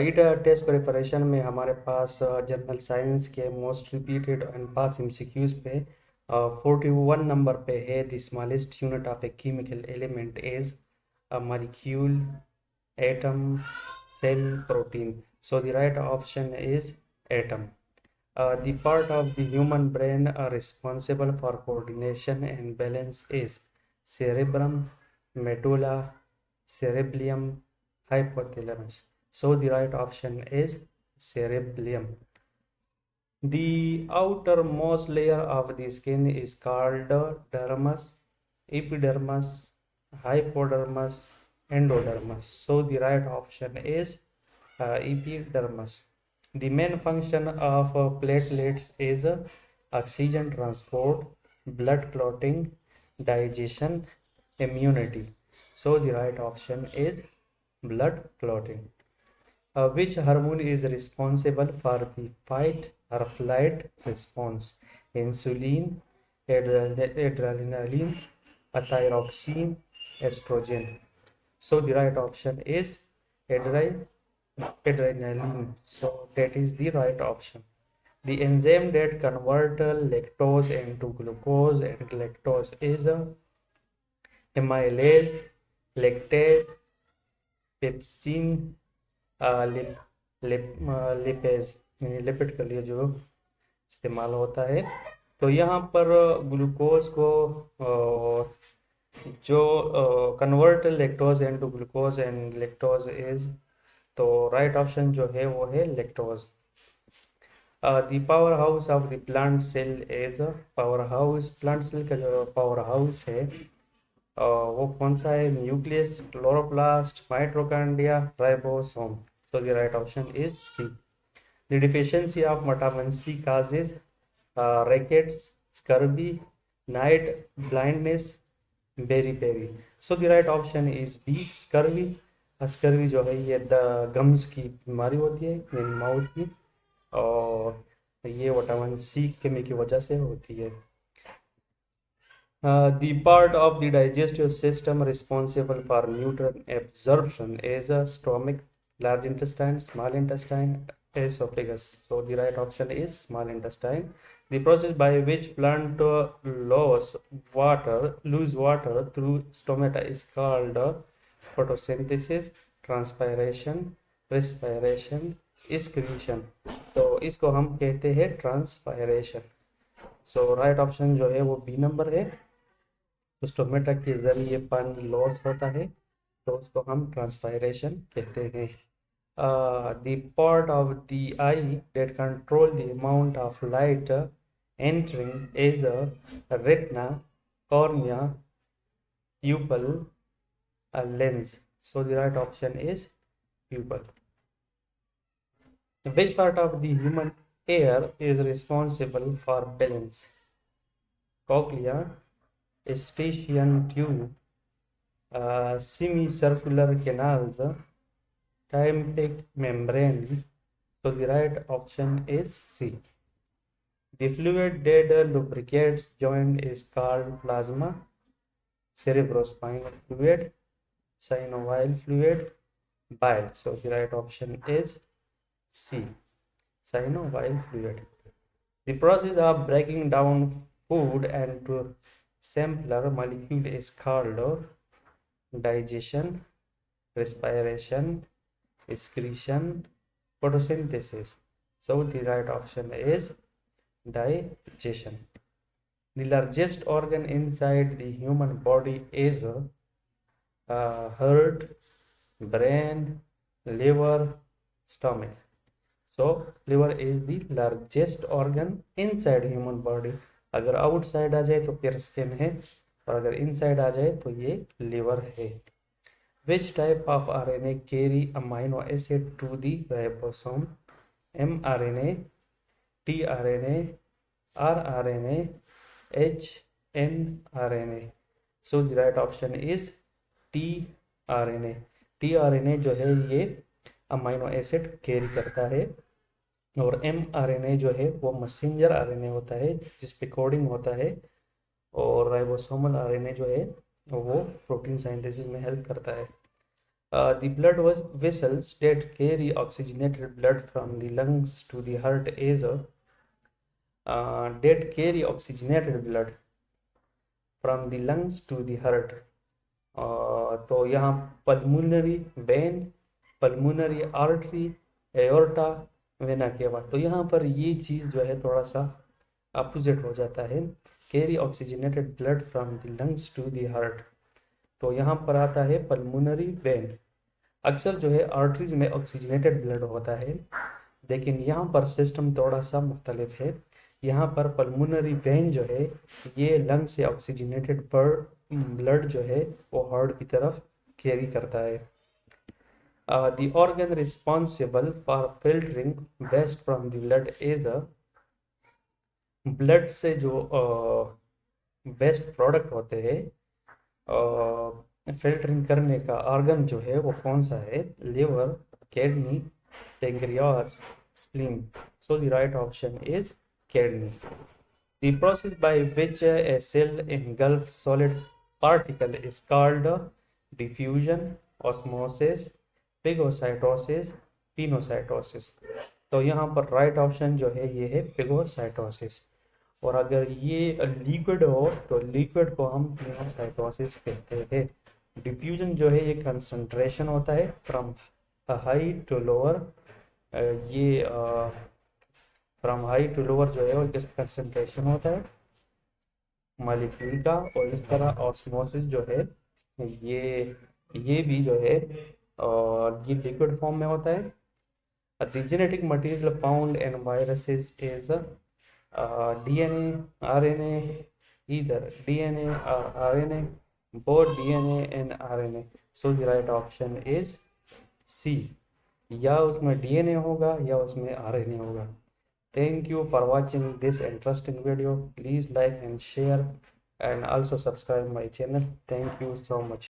It taste preparation में हमारे पास general science के most repeated and pass MCQs पे 41 नंबर पे है। The smallest unit of a chemical element is a molecule, atom, cell, protein. So the right option is atom. The part of the human brain responsible for coordination and balance is cerebrum, medulla, cerebellum, hypothalamus. So the right option is cerebellum. The outermost layer of the skin is called dermis, epidermis, hypodermis, endodermis. So the right option is epidermis. The main function of platelets is oxygen transport, blood clotting, digestion, immunity. So the right option is blood clotting. Which hormone is responsible for the fight or flight response? Insulin, adrenaline, thyroxine, estrogen. So the right option is adrenaline. So that is the right option. The enzyme that convert lactose into glucose and lactose is amylase, lactase, pepsin, lip lipase यानी lipid के लिए जो इस्तेमाल होता है। तो यहाँ पर ग्लूकोज को जो convert lactose into glucose and lactose is, तो राइट ऑप्शन जो है वो है lactose. The powerhouse of the plant cell is powerhouse, plant cell का जो पावर हाउस है वो कौन सा है? Nucleus, chloroplast, mitochondria, ribosome. So the right option is C. The deficiency of vitamin C causes rickets, scurvy, night blindness, beriberi. So the right option is B, scurvy. Scurvy जो है ये gums की बीमारी होती है माउथ की, और ये विटामिन सी की कमी की वजह से होती है। The part of the digestive system responsible for nutrient absorption is a stomach, large intestine, small intestine, esophagus. So the right option is small intestine. The process by which plant lose water through stomata is called photosynthesis, transpiration, respiration, excretion. तो इसको हम कहते हैं transpiration. सो right option जो है वो B number है। तो स्टोमेटा के जरिए पानी लॉस होता है तो उसको हम ट्रांसपायरेशन कहते हैं। The part of the I that control the amount of light entering is retina, cornea, pupil, lens. So the right option is pupil. Which part of the human ear is responsible for balance? Cochlea, eustachian tube, semicircular canals, tympanic membrane. So the right option is C. The fluid that lubricates joint is called plasma, cerebrospinal fluid, synovial fluid, bile. So the right option is C, synovial fluid. The process of breaking down food into simpler molecule is called digestion, respiration, excretion, photosynthesis. So the right option is digestion. The largest organ inside the human body is heart, brain, liver, stomach. So liver is the largest organ inside human body. अगर outside आ जाए तो फिर skin है, और अगर inside आ जाए तो ये लिवर है। Which type of RNA carry amino acid to the ribosome? mRNA, tRNA, rRNA, hnRNA. So the right option is tRNA. tRNA जो है ये अमाइनो एसिड कैरी करता है, और mRNA जो है वो मैसेंजर आरएनए होता है जिस पे कोडिंग होता है, और राइबोसोमल आरएनए जो है वो प्रोटीन सिंथेसिस में हेल्प करता है। The blood vessels that carry oxygenated blood from the lungs to the heart is that carry oxygenated blood from the lungs to the heart. तो यहाँ pulmonary vein, pulmonary artery, aorta, vena cava. तो यहाँ पर ये चीज़ जो है थोड़ा सा अपोजिट हो जाता है, carry oxygenated blood from the lungs to the heart. तो यहाँ पर आता है पल्मोनरी वेन। अक्सर जो है आर्टरीज में ऑक्सीजनेटेड ब्लड होता है, लेकिन यहाँ पर सिस्टम थोड़ा सा मुख्तलिफ है। यहाँ पर पल्मोनरी वेन जो है ये लंग से ऑक्सीजनेटेड ब्लड जो है वो हार्ट की तरफ कैरी करता है। The organ responsible for filtering waste from the blood is blood से जो वेस्ट प्रोडक्ट होते हैं फिल्टरिंग करने का ऑर्गन जो है वो कौन सा है? Liver, kidney, pancreas, spleen. So the right option is kidney. The process by which a cell engulfs solid particle is called diffusion, osmosis, phagocytosis, pinocytosis। तो यहाँ पर राइट ऑप्शन जो है ये है पिगोसाइटोसिस। और अगर ये लिक्विड हो तो लिक्विड को हम पिनोसाइटोसिस कहते हैं। डिफ्यूजन जो है ये कंसंट्रेशन होता है फ्रॉम हाई टू लोअर, ये फ्रॉम हाई टू लोअर जो है वो कंसंट्रेशन होता है मॉलिक्यूल का। और इस तरह ऑस्मोसिस जो है ये भी जो है और ये लिक्विड फॉर्म में होता है। The genetic material found in viruses is DNA, RNA, either DNA or RNA, both DNA and RNA। So the right option is C, या उसमें DNA होगा या उसमें RNA होगा। Thank you for watching this interesting video. Please like and share and also subscribe my channel. Thank you so much.